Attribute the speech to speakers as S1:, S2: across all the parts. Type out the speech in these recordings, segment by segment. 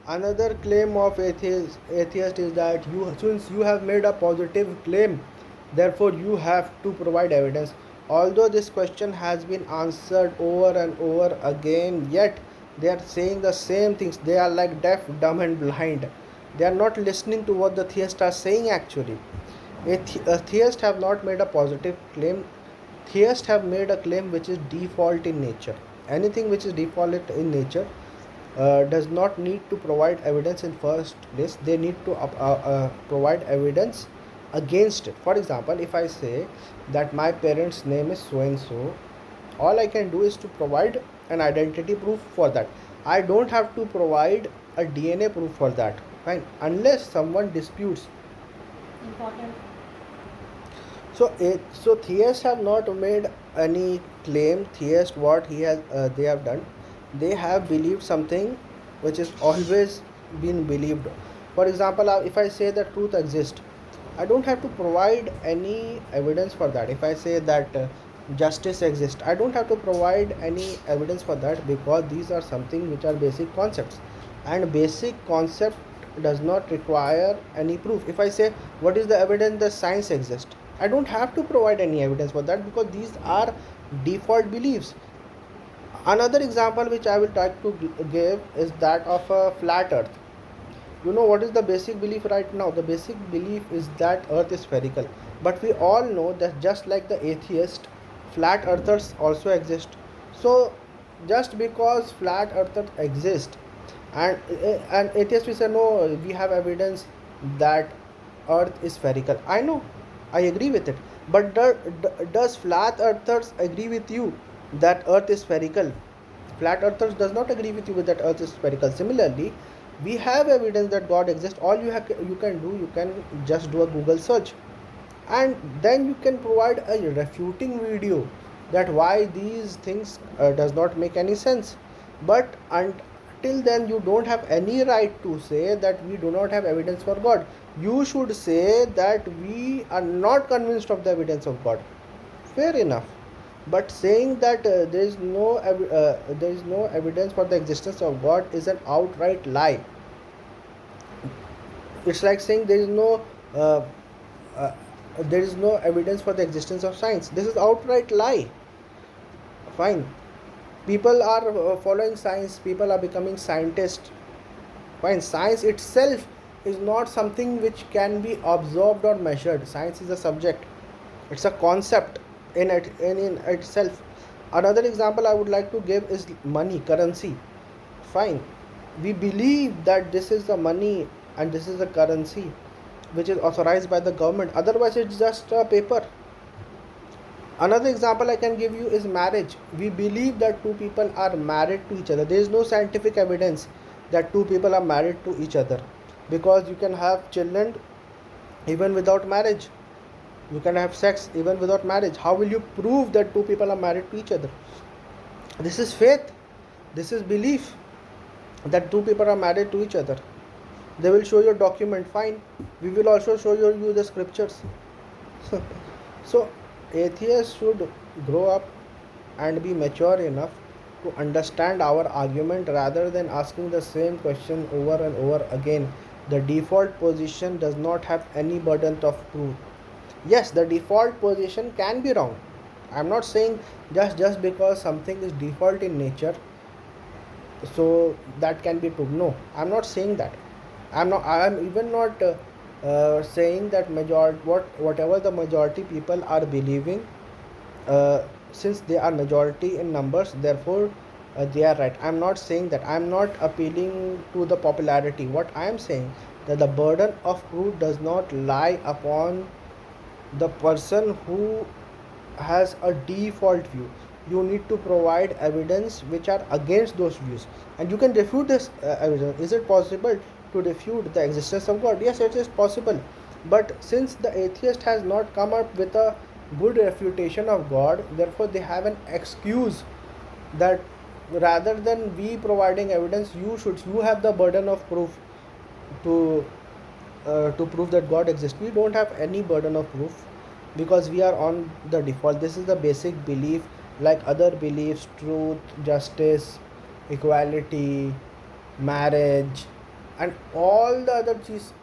S1: Another claim of atheist is that since you have made a positive claim, therefore you have to provide evidence. Although this question has been answered over and over again, yet they are saying the same things. They are like deaf, dumb, and blind. They are not listening to what the theists are saying actually. Theists have not made a positive claim. Theists have made a claim which is default in nature. Anything which is default in nature does not need to provide evidence in first place. They need to provide evidence against it. For example, if I say that my parents name is so and so, all I can do is to provide an identity proof for that. I don't have to provide a DNA proof for that, fine, unless someone disputes.
S2: Important.
S1: So theists have not made any claim. Theist, what he has they have done, they have believed something which is always been believed. For example, if I say that truth exists, I don't have to provide any evidence for that. If I say that justice exists, I don't have to provide any evidence for that, because these are something which are basic concepts, and basic concept does not require any proof. If I say what is the evidence that science exists, I don't have to provide any evidence for that, because these are default beliefs. Another example which I will try to give is that of a flat earth. You know what is the basic belief right now? The basic belief is that earth is spherical, but we all know that just like the atheist, flat earthers also exist. So just because flat earthers exist, and atheists will say no, we have evidence that earth is spherical. I know, I agree with it, but does flat earthers agree with you that earth is spherical? Flat earthers does not agree with you with that earth is spherical. Similarly, we have evidence that god exists. All you can do, you can just do a Google search, and then you can provide a refuting video that why these things does not make any sense. But until then, you don't have any right to say that we do not have evidence for god. You should say that we are not convinced of the evidence of god. Fair enough. But saying that there is no evidence for the existence of god is an outright lie. It's like saying uh, uh, there is no evidence for the existence of science. This is outright lie. Fine, people are following science, people are becoming scientists. Fine, science itself is not something which can be observed or measured. Science is a subject, it's a concept in itself. Another example I would like to give is money, currency. Fine, we believe that this is the money and this is the currency which is authorized by the government, otherwise it's just a paper. Another example I can give you is marriage. We believe that two people are married to each other. There is no scientific evidence that two people are married to each other, because you can have children even without marriage. You can have sex even without marriage. How will you prove that two people are married to each other? This is faith. This is belief that two people are married to each other. They will show you a document. Fine. We will also show you the scriptures. So atheists should grow up and be mature enough to understand our argument rather than asking the same question over and over again. The default position does not have any burden of proof. Yes, the default position can be wrong. I'm not saying just because something is default in nature, so that can be true. No, I'm not saying that. I'm even not saying that whatever the majority people are believing, uh, since they are majority in numbers, therefore they are right. I'm not saying that. I'm not appealing to the popularity. What I am saying, that the burden of proof does not lie upon the person who has a default view. You need to provide evidence which are against those views, and you can refute this evidence. Is it possible to refute the existence of god? Yes, it is possible. But since the atheist has not come up with a good refutation of god, therefore they have an excuse that rather than we providing evidence, you have the burden of proof to prove that god exists. We don't have any burden of proof, because we are on the default. This is the basic belief. Like other beliefs, truth, justice, equality, marriage, and all the other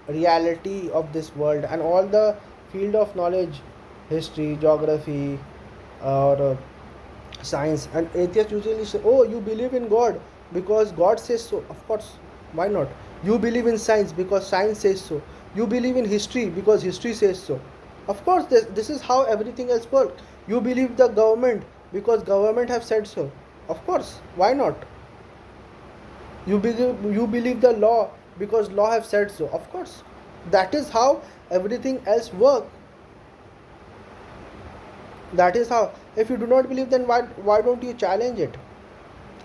S1: reality of this world and all the field of knowledge, history, geography, or science. And atheists usually say, oh, you believe in God because God says so. Of course, why not? You believe in science because science says so. You believe in history because history says so. Of course, this is how everything else works. You believe the government because government have said so. Of course, why not? You believe the law because law have said so. Of course, that is how everything else work. That is how. If you do not believe, then why don't you challenge it?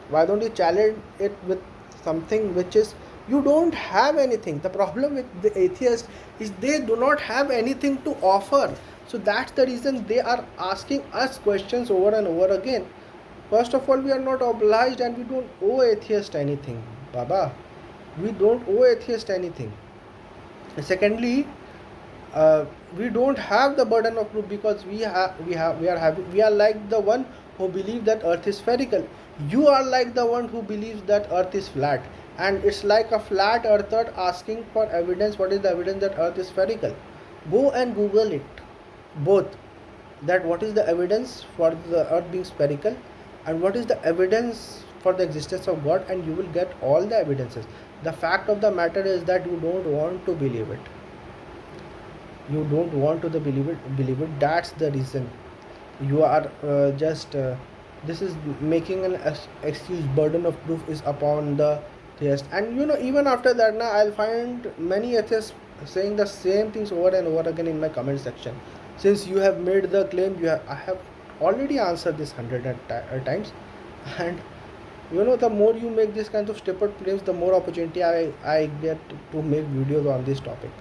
S1: Why don't you challenge it with something which is, you don't have anything. The problem with the atheist is they do not have anything to offer. So that's the reason they are asking us questions over and over again. First of all, we are not obliged and we don't owe atheist anything, Baba. We don't owe atheist anything. Secondly, we don't have the burden of proof because we are like the one who believe that earth is spherical. You are like the one who believes that earth is flat, and it's like a flat earther asking for evidence. What is the evidence that earth is spherical? Go and google it, both, that what is the evidence for the earth being spherical and what is the evidence for the existence of God, and you will get all the evidences. The fact of the matter is that you don't want to believe it. You don't want to believe it. That's the reason you are just this is making an excuse. Burden of proof is upon the theist. And even after that, now I'll find many atheists saying the same things over and over again in my comment section. Since you have made the claim, I have already answered this 100 times. And the more you make this kind of stupid claims, the more opportunity I get to make videos on this topic.